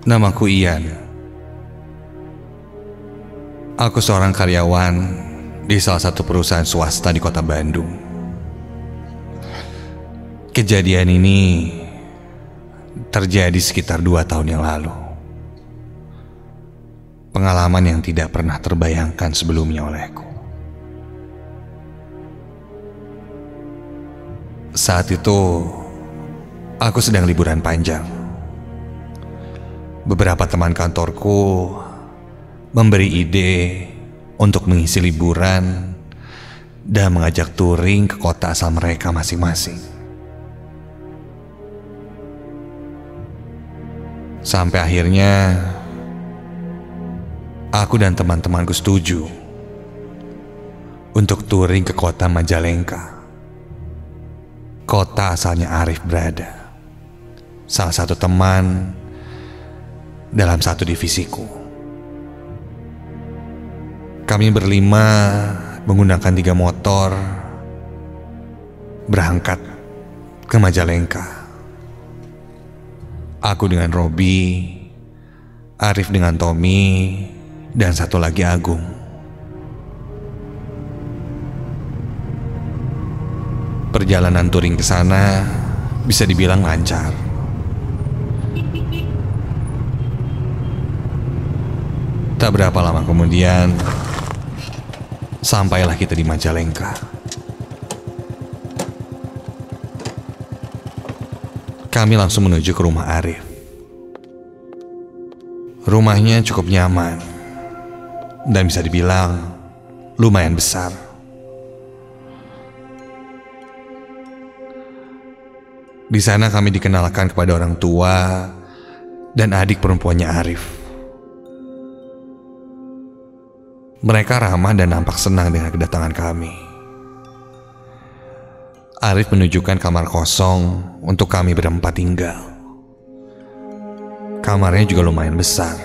Namaku Ian. Aku seorang karyawan di salah satu perusahaan swasta di kota Bandung. Kejadian ini terjadi sekitar 2 tahun yang lalu. Pengalaman yang tidak pernah terbayangkan sebelumnya olehku. Saat itu, aku sedang liburan panjang. Beberapa teman kantorku memberi ide untuk mengisi liburan dan mengajak touring ke kota asal mereka masing-masing. Sampai akhirnya aku dan teman-temanku setuju untuk touring ke kota Majalengka, kota asalnya Arif berada, salah satu teman dalam satu divisiku. Kami berlima menggunakan 3 motor berangkat ke Majalengka. Aku dengan Robi, Arif dengan Tommy, dan satu lagi Agung. Perjalanan touring ke sana bisa dibilang lancar. Tak berapa lama kemudian, sampailah kita di Majalengka. Kami langsung menuju ke rumah Arif. Rumahnya cukup nyaman dan bisa dibilang lumayan besar. Di sana kami dikenalkan kepada orang tua dan adik perempuannya Arif. Mereka ramah dan nampak senang dengan kedatangan kami. Arif menunjukkan kamar kosong untuk kami berempat tinggal. Kamarnya juga lumayan besar.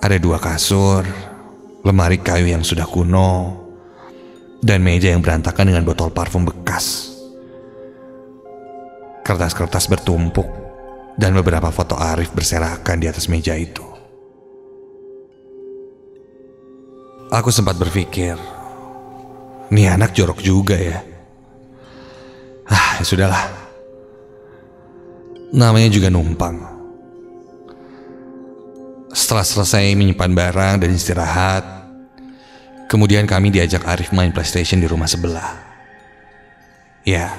Ada 2 kasur, lemari kayu yang sudah kuno, dan meja yang berantakan dengan botol parfum bekas. Kertas-kertas bertumpuk dan beberapa foto Arif berserakan di atas meja itu. Aku sempat berpikir, nih anak jorok juga ya. Ya sudahlah. Namanya juga numpang. Setelah selesai menyimpan barang dan istirahat, kemudian kami diajak Arif main PlayStation di rumah sebelah. Ya,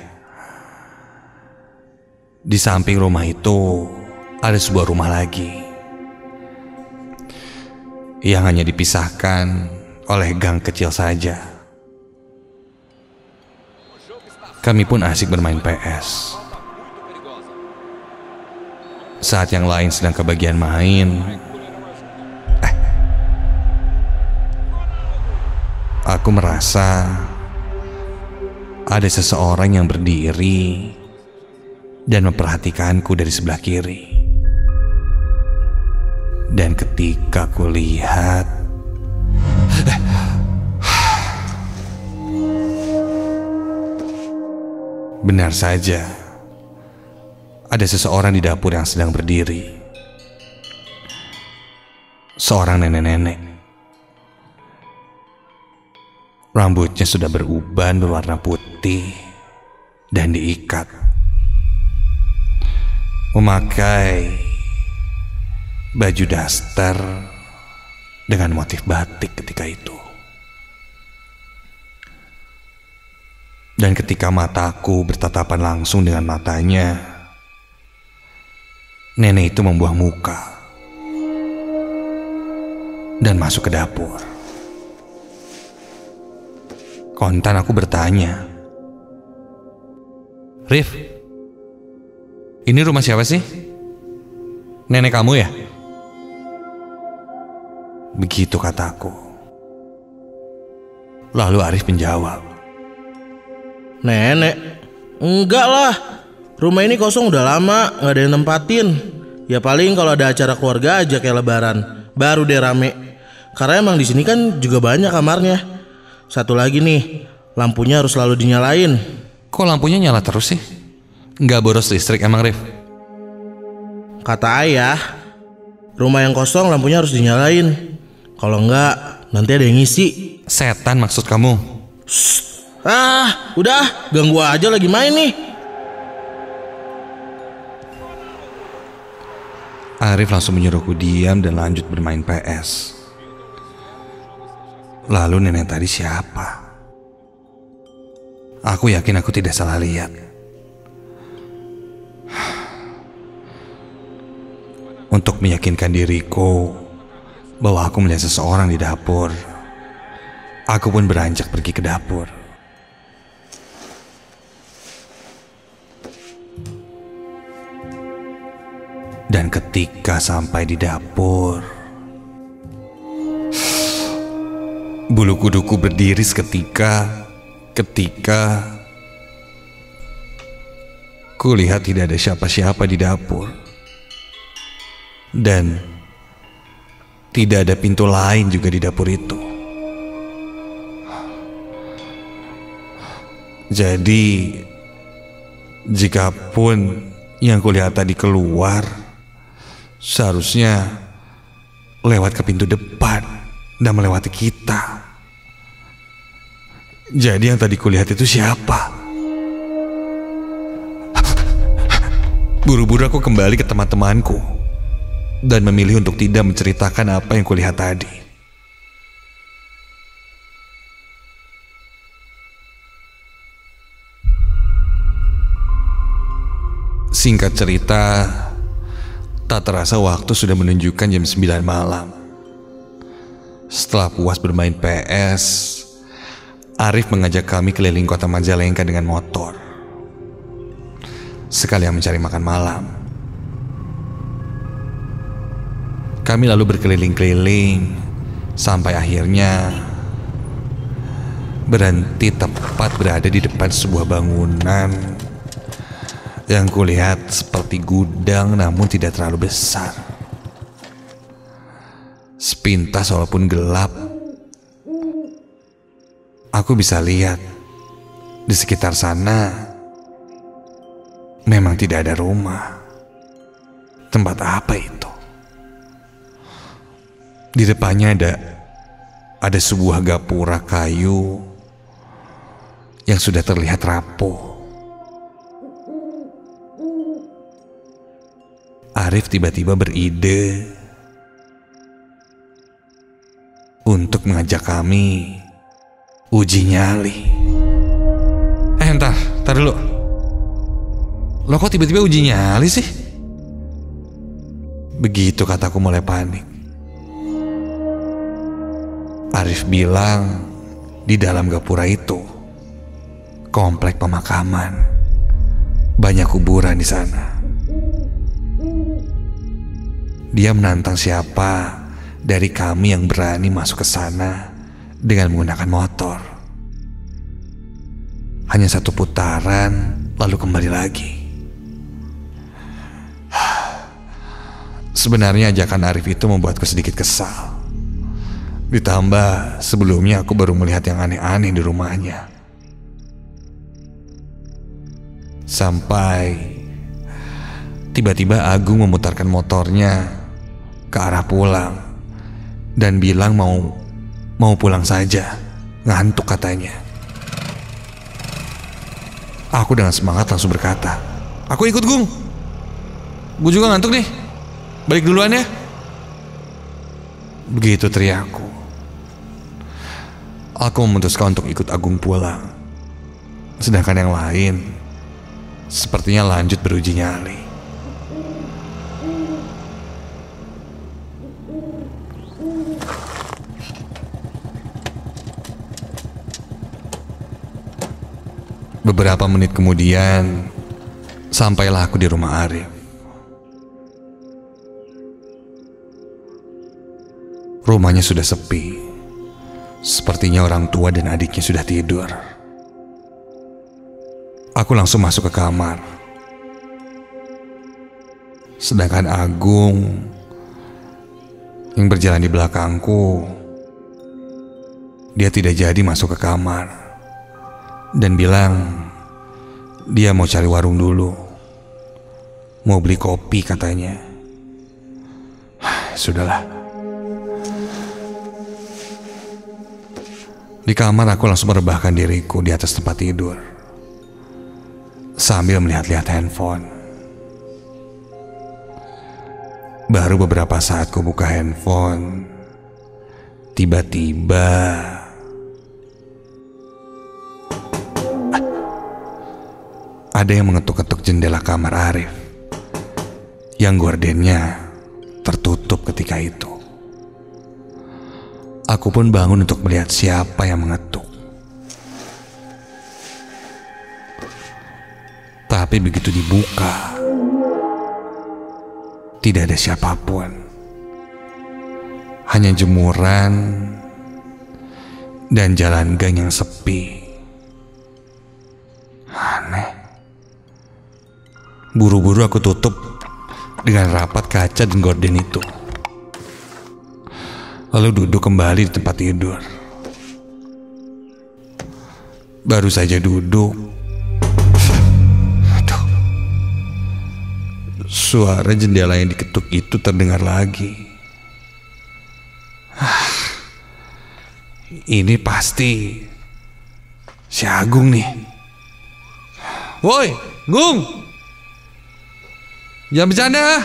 di samping rumah itu ada sebuah rumah lagi yang hanya dipisahkan oleh gang kecil saja. Kami pun asik bermain PS. Saat yang lain sedang kebagian main, aku merasa ada seseorang yang berdiri dan memperhatikanku dari sebelah kiri. Dan ketika ku lihat, benar saja, ada seseorang di dapur yang sedang berdiri. Seorang nenek-nenek. Rambutnya sudah beruban berwarna putih dan diikat. Memakai baju daster dengan motif batik ketika itu. Dan ketika mataku bertatapan langsung dengan matanya, nenek itu membuang muka dan masuk ke dapur. Kontan aku bertanya, "Rif, ini rumah siapa sih? Nenek kamu ya?" Begitu kataku. Lalu Arif menjawab, "Nenek? Enggak lah. Rumah ini kosong udah lama, gak ada yang nempatin. Ya paling kalau ada acara keluarga aja kayak lebaran, baru deh rame. Karena emang di sini kan juga banyak kamarnya. Satu lagi nih, lampunya harus selalu dinyalain." "Kok lampunya nyala terus sih? Nggak boros listrik emang, Rif?" Kata ayah, Rumah yang kosong lampunya harus dinyalain. Kalau enggak, nanti ada yang ngisi. Setan maksud kamu? Udah, ganggu aja lagi main nih. Arif langsung menyuruhku diam dan lanjut bermain PS. Lalu nenek tadi siapa? Aku yakin aku tidak salah lihat. Untuk meyakinkan diriku bahwa aku melihat seseorang di dapur, aku pun beranjak pergi ke dapur. Dan ketika sampai di dapur, bulu kuduku berdiri seketika ketika kulihat tidak ada siapa-siapa di dapur. Dan tidak ada pintu lain juga di dapur itu. Jadi, jikapun yang kulihat tadi keluar, seharusnya lewat ke pintu depan dan melewati kita. Jadi yang tadi kulihat itu siapa? Buru-buru aku kembali ke teman-temanku dan memilih untuk tidak menceritakan apa yang kulihat tadi. Singkat cerita, tak terasa waktu sudah menunjukkan jam 9 malam. Setelah puas bermain PS, Arif mengajak kami keliling kota Majalengka dengan motor, sekalian mencari makan malam. Kami lalu berkeliling-keliling sampai akhirnya berhenti tepat berada di depan sebuah bangunan yang kulihat seperti gudang namun tidak terlalu besar. Sepintas walaupun gelap, aku bisa lihat di sekitar sana memang tidak ada rumah. Tempat apa itu? Di depannya ada sebuah gapura kayu yang sudah terlihat rapuh. Arif tiba-tiba beride untuk mengajak kami uji nyali. Entar dulu. Lo kok tiba-tiba uji nyali sih? Begitu kataku mulai panik. Arif bilang di dalam gapura itu komplek pemakaman, banyak kuburan di sana. Dia menantang siapa dari kami yang berani masuk ke sana dengan menggunakan motor. Hanya satu putaran lalu kembali lagi. Sebenarnya ajakan Arif itu membuatku sedikit kesal. Ditambah sebelumnya aku baru melihat yang aneh-aneh di rumahnya. Sampai tiba-tiba Agung memutarkan motornya ke arah pulang dan bilang mau pulang saja, ngantuk katanya. Aku dengan semangat langsung berkata, "Aku ikut, Gung. Gue juga ngantuk nih. Balik duluan ya." Begitu teriakku. Aku memutuskan untuk ikut Agung pulang. Sedangkan yang lain sepertinya lanjut beruji nyali. Beberapa menit kemudian sampailah aku di rumah Arif. Rumahnya sudah sepi. Sepertinya orang tua dan adiknya sudah tidur. Aku langsung masuk ke kamar. Sedangkan Agung yang berjalan di belakangku, dia tidak jadi masuk ke kamar dan bilang dia mau cari warung dulu, mau beli kopi katanya. Sudahlah. Di kamar aku langsung merebahkan diriku di atas tempat tidur sambil melihat-lihat handphone. Baru beberapa saat ku buka handphone, tiba-tiba ada yang mengetuk-ketuk jendela kamar Arif yang gordennya tertutup ketika itu. Aku pun bangun untuk melihat siapa yang mengetuk. Tapi begitu dibuka, tidak ada siapapun. Hanya jemuran dan jalan gang yang sepi. Aneh. Buru-buru aku tutup dengan rapat kaca dan gorden itu. Lalu duduk kembali di tempat tidur. Baru saja duduk, suara jendela yang diketuk itu terdengar lagi. Ini pasti si Agung nih. Woi, Gung, jangan bercanda.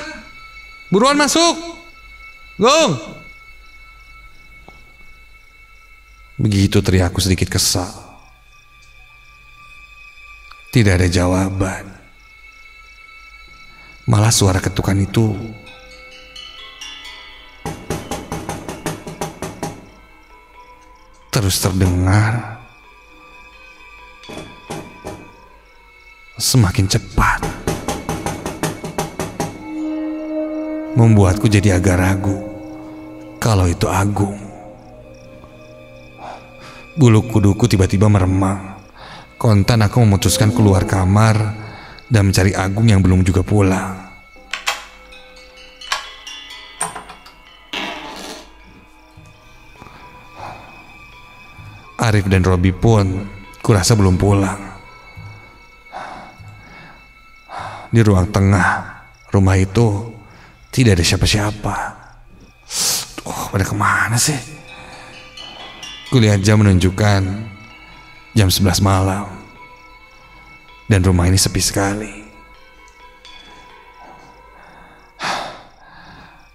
Buruan masuk, Gung. Begitu teriakku sedikit kesal. Tidak ada jawaban. Malah suara ketukan itu terus terdengar semakin cepat, membuatku jadi agak ragu kalau itu Agung. Bulu kuduku tiba-tiba meremang. Kontan aku memutuskan keluar kamar dan mencari Agung yang belum juga pulang. Arif dan Robi pun kurasa belum pulang. Di ruang tengah rumah itu tidak ada siapa-siapa. Pada kemana sih? Kulihat jam menunjukkan jam 11 malam. Dan rumah ini sepi sekali.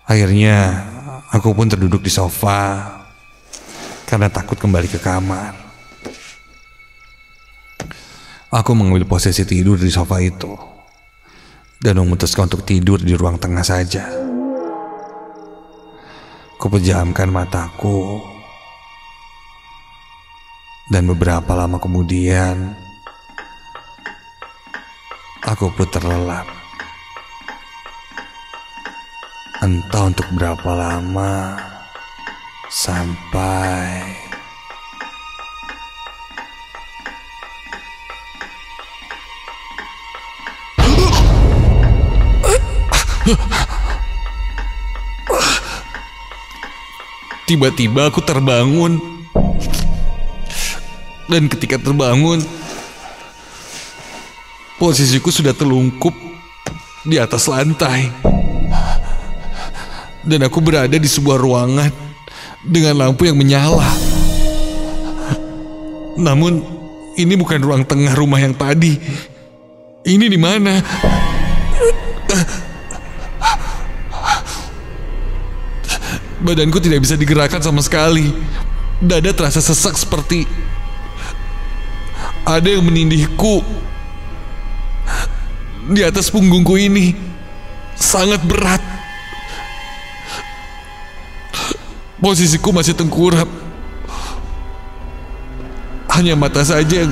Akhirnya aku pun terduduk di sofa karena takut kembali ke kamar. Aku mengambil posisi tidur di sofa itu dan memutuskan untuk tidur di ruang tengah saja. Kupejamkan mataku dan beberapa lama kemudian aku pun terlelap. Entah untuk berapa lama, sampai tiba-tiba aku terbangun. Dan ketika terbangun, posisiku sudah telungkup di atas lantai. Dan aku berada di sebuah ruangan dengan lampu yang menyala. Namun, ini bukan ruang tengah rumah yang tadi. Ini di mana? Badanku tidak bisa digerakkan sama sekali. Dada terasa sesak seperti ada yang menindihku di atas punggungku ini. Sangat berat. Posisiku masih tengkurap. Hanya mata saja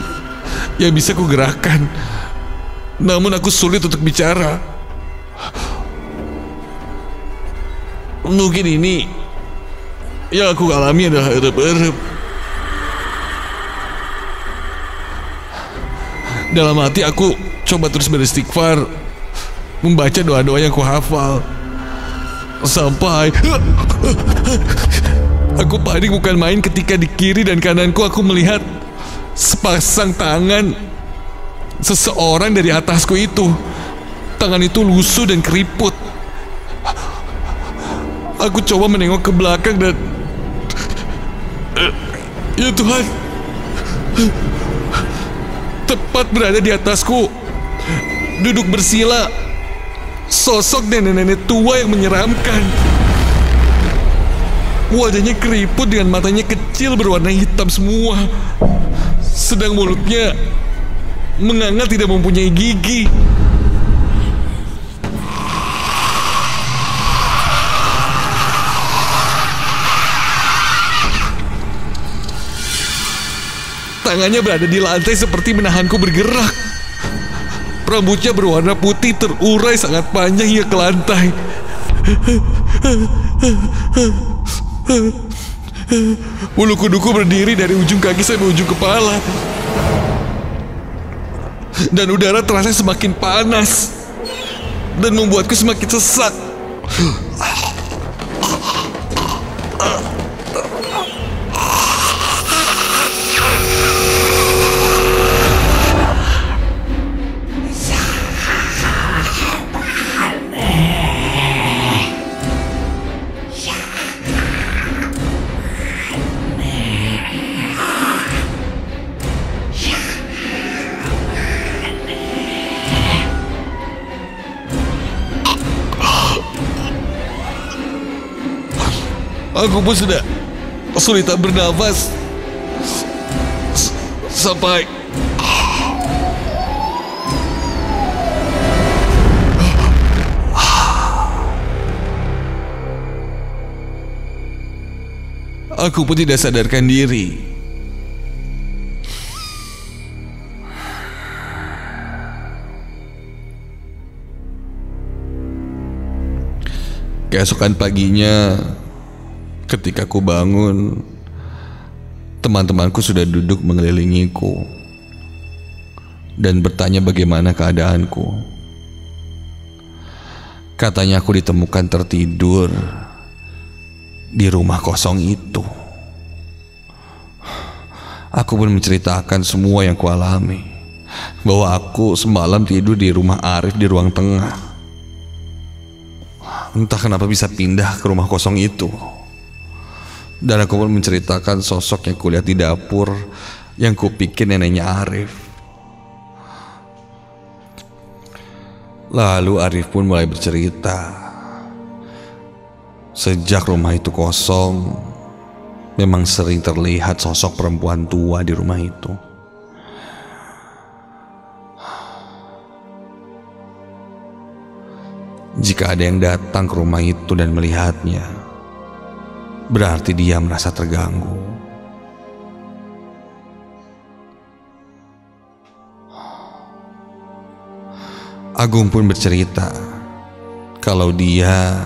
yang bisa kugerakkan. Namun aku sulit untuk bicara. Mungkin ini yang aku alami adalah erep-erep. Dalam hati aku coba terus beristighfar, membaca doa-doa yang kuhafal. Sampai aku panik bukan main ketika di kiri dan kananku aku melihat sepasang tangan seseorang dari atasku itu. Tangan itu lusuh dan keriput. Aku coba menengok ke belakang dan ya Tuhan, tepat berada di atasku, duduk bersila, sosok nenek-nenek tua yang menyeramkan. Wajahnya keriput dengan matanya kecil berwarna hitam semua. Sedang mulutnya menganga tidak mempunyai gigi. Tangannya berada di lantai seperti menahanku bergerak. Rambutnya berwarna putih terurai sangat panjang hingga ke lantai. Bulu kuduku berdiri dari ujung kaki sampai ujung kepala. Dan udara terasa semakin panas dan membuatku semakin sesak. Aku pun sudah kesulitan bernafas sampai aku pun tidak sadarkan diri. Keesokan paginya, ketika ku bangun, teman-temanku sudah duduk mengelilingiku dan bertanya bagaimana keadaanku. Katanya aku ditemukan tertidur di rumah kosong itu. Aku pun menceritakan semua yang kualami, bahwa aku semalam tidur di rumah Arif di ruang tengah. Entah kenapa bisa pindah ke rumah kosong itu. Dan aku pun menceritakan sosok yang kulihat di dapur yang kupikir neneknya Arif. Lalu Arif pun mulai bercerita. Sejak rumah itu kosong, memang sering terlihat sosok perempuan tua di rumah itu. Jika ada yang datang ke rumah itu dan melihatnya, berarti dia merasa terganggu. Agung pun bercerita kalau dia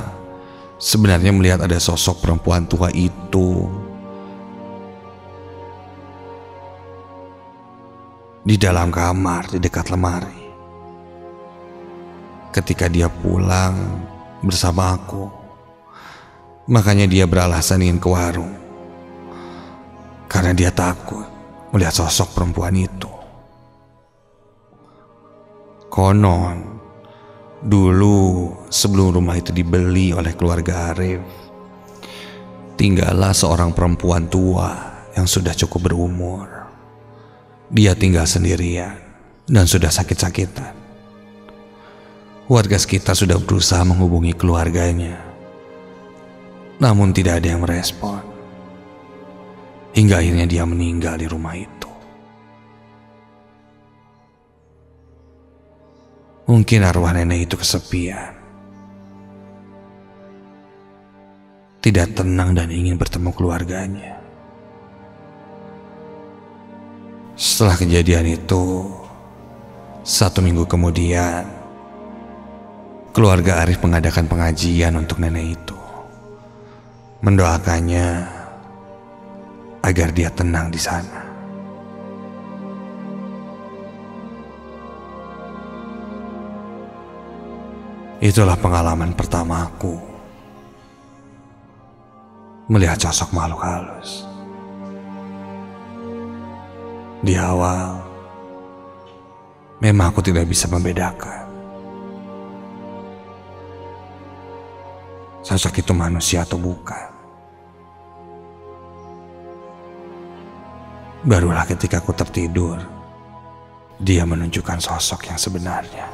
sebenarnya melihat ada sosok perempuan tua itu di dalam kamar di dekat lemari ketika dia pulang bersama aku. Makanya dia beralasan ingin ke warung karena dia takut melihat sosok perempuan itu. Konon dulu sebelum rumah itu dibeli oleh keluarga Arif, tinggallah seorang perempuan tua yang sudah cukup berumur. Dia tinggal sendirian dan sudah sakit-sakitan. Warga sekitar sudah berusaha menghubungi keluarganya, namun tidak ada yang merespon. Hingga akhirnya dia meninggal di rumah itu. Mungkin arwah nenek itu kesepian, tidak tenang dan ingin bertemu keluarganya. Setelah kejadian itu, 1 minggu kemudian, keluarga Arif mengadakan pengajian untuk nenek itu, mendoakannya agar dia tenang di sana. Itulah pengalaman pertama aku melihat sosok makhluk halus. Di awal, memang aku tidak bisa membedakan. sosok itu manusia atau bukan. Barulah ketika aku tertidur, dia menunjukkan sosok yang sebenarnya.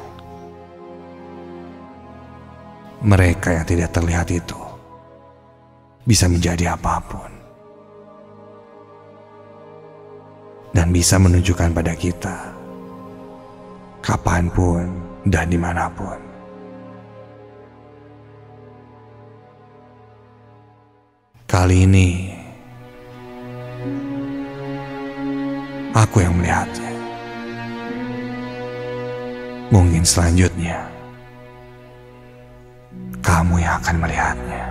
Mereka yang tidak terlihat itu bisa menjadi apapun dan bisa menunjukkan pada kita kapanpun dan dimanapun. Kali ini aku yang melihatnya. Mungkin selanjutnya kamu yang akan melihatnya.